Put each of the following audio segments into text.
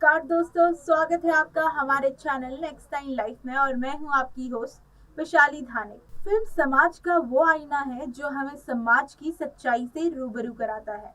नमस्कार दोस्तों, स्वागत है आपका हमारे चैनल नेक्स्ट टाइम लाइफ में और मैं हूं आपकी होस्ट वैशाली धानिक। फिल्म समाज का वो आईना है जो हमें समाज की सच्चाई से रूबरू कराता है।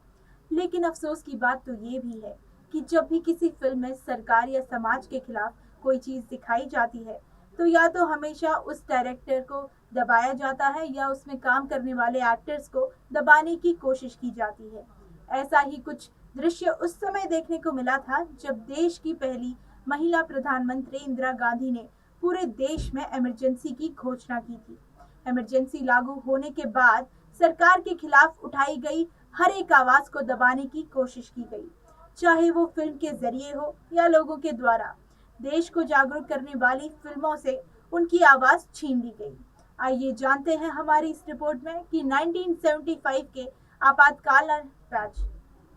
लेकिन अफसोस की बात तो ये भी है कि जब भी किसी फिल्म में सरकार या समाज के खिलाफ कोई चीज दिखाई जाती है तो या तो हमेशा उस डायरेक्टर को दबाया जाता है या उसमें काम करने वाले एक्टर्स को दबाने की कोशिश की जाती है। ऐसा ही कुछ दृश्य उस समय देखने को मिला था जब देश की पहली महिला प्रधानमंत्री इंदिरा गांधी ने पूरे देश में इमरजेंसी की घोषणा की थी। इमरजेंसी लागू होने के बाद सरकार के खिलाफ उठाई गई हर एक आवाज को दबाने की कोशिश की गई, चाहे वो फिल्म के जरिए हो या लोगों के द्वारा। देश को जागरूक करने वाली फिल्मों से उनकी आवाज छीन ली गई। आइए जानते हैं हमारी इस रिपोर्ट में कि 1975 के आपातकाल राज्य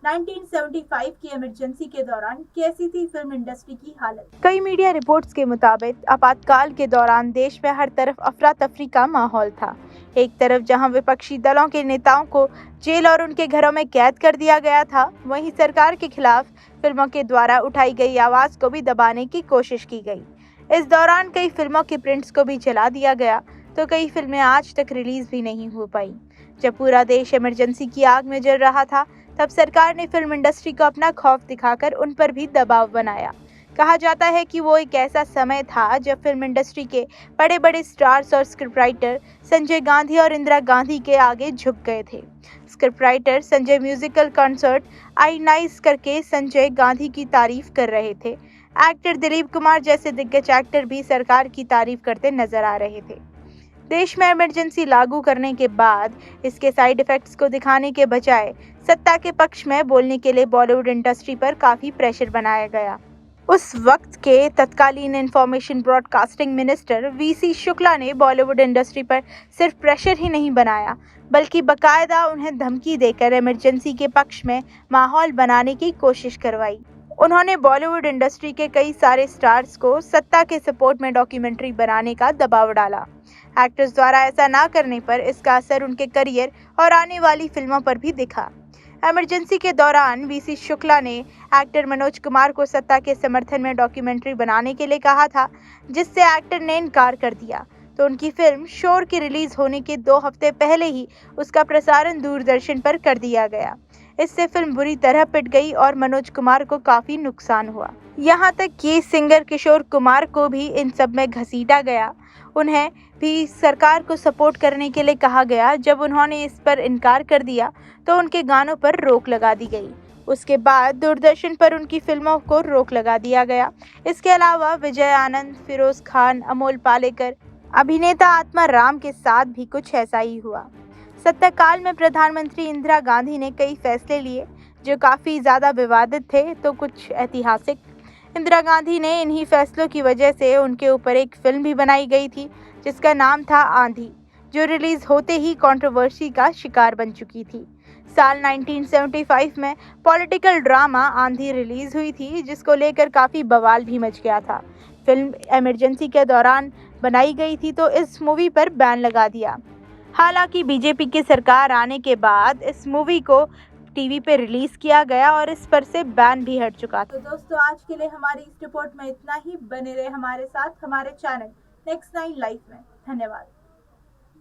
1975 की इमरजेंसी के दौरान कैसी थी फिल्म इंडस्ट्री की हालत। कई मीडिया रिपोर्ट्स के मुताबिक आपातकाल के दौरान देश में हर तरफ अफरा तफरी का माहौल था। एक तरफ जहां विपक्षी दलों के नेताओं को जेल और उनके घरों में कैद कर दिया गया था, वहीं सरकार के खिलाफ फिल्मों के द्वारा उठाई गई आवाज को भी दबाने की कोशिश की गई। इस दौरान कई फिल्मों के प्रिंट्स को भी जला दिया गया तो कई फिल्में आज तक रिलीज भी नहीं हो पाई। जब पूरा देश इमरजेंसी की आग में जल रहा था, तब सरकार ने फिल्म इंडस्ट्री को अपना खौफ दिखाकर उन पर भी दबाव बनाया। कहा जाता है कि वो एक ऐसा समय था जब फिल्म इंडस्ट्री के बड़े बड़े स्टार्स और स्क्रिप्ट राइटर संजय गांधी और इंदिरा गांधी के आगे झुक गए थे। Script writer Sanjay musical concert I nice करके संजय गांधी की तारीफ कर रहे थे। एक्टर दिलीप कुमार जैसे दिग्गज एक्टर भी सरकार की तारीफ करते नजर आ रहे थे। देश में इमरजेंसी लागू करने के बाद इसके साइड इफेक्ट्स को दिखाने के बजाय सत्ता के पक्ष में बोलने के लिए बॉलीवुड इंडस्ट्री पर काफी प्रेशर बनाया गया। उस वक्त के तत्कालीन information broadcasting minister VC Shukla ने बॉलीवुड इंडस्ट्री पर सिर्फ प्रेशर ही नहीं बनाया, बल्कि बकायदा उन्हें धमकी देकर इमरजेंसी के पक्ष में माहौल बनाने की कोशिश करवाई। उन्होंने बॉलीवुड इंडस्ट्री के कई सारे स्टार्स को सत्ता के सपोर्ट में डॉक्यूमेंट्री बनाने का दबाव डाला। एक्टर्स द्वारा ऐसा ना करने पर इसका असर उनके करियर और आने वाली फिल्मों पर भी दिखा। इमरजेंसी के दौरान वीसी शुक्ला ने एक्टर मनोज कुमार को सत्ता के समर्थन में डॉक्यूमेंट्री बनाने के लिए कहा था, जिससे एक्टर ने इनकार कर दिया। तो उनकी फिल्म शोर की रिलीज होने के 2 हफ्ते पहले ही उसका प्रसारण दूरदर्शन पर कर दिया गया। इससे फिल्म बुरी तरह पिट गई और मनोज कुमार को काफी नुकसान हुआ। यहाँ तक कि सिंगर किशोर कुमार को भी इन सब में घसीटा गया। उन्हें भी सरकार को सपोर्ट करने के लिए कहा गया। जब उन्होंने इस पर इनकार कर दिया तो उनके गानों पर रोक लगा दी गई। उसके बाद दूरदर्शन पर उनकी फिल्मों को रोक लगा दिया गया। इसके अलावा विजय आनंद, फिरोज खान, अमोल पालेकर, अभिनेता आत्मा राम के साथ भी कुछ ऐसा ही हुआ। सत्ता काल में प्रधानमंत्री इंदिरा गांधी ने कई फैसले लिए जो काफ़ी ज़्यादा विवादित थे तो कुछ ऐतिहासिक। इंदिरा गांधी ने इन्हीं फैसलों की वजह से उनके ऊपर एक फिल्म भी बनाई गई थी जिसका नाम था आंधी, जो रिलीज होते ही कंट्रोवर्सी का शिकार बन चुकी थी। साल 1975 में पॉलिटिकल ड्रामा आंधी रिलीज हुई थी, जिसको लेकर काफ़ी बवाल भी मच गया था। फिल्म इमरजेंसी के दौरान बनाई गई थी तो इस मूवी पर बैन लगा दिया। हालांकि बीजेपी की सरकार आने के बाद इस मूवी को टीवी पे रिलीज किया गया और इस पर से बैन भी हट चुका था। तो दोस्तों, आज के लिए हमारी इस रिपोर्ट में इतना ही। बने रहे हमारे साथ हमारे चैनल नेक्स्ट 9 लाइफ में। धन्यवाद।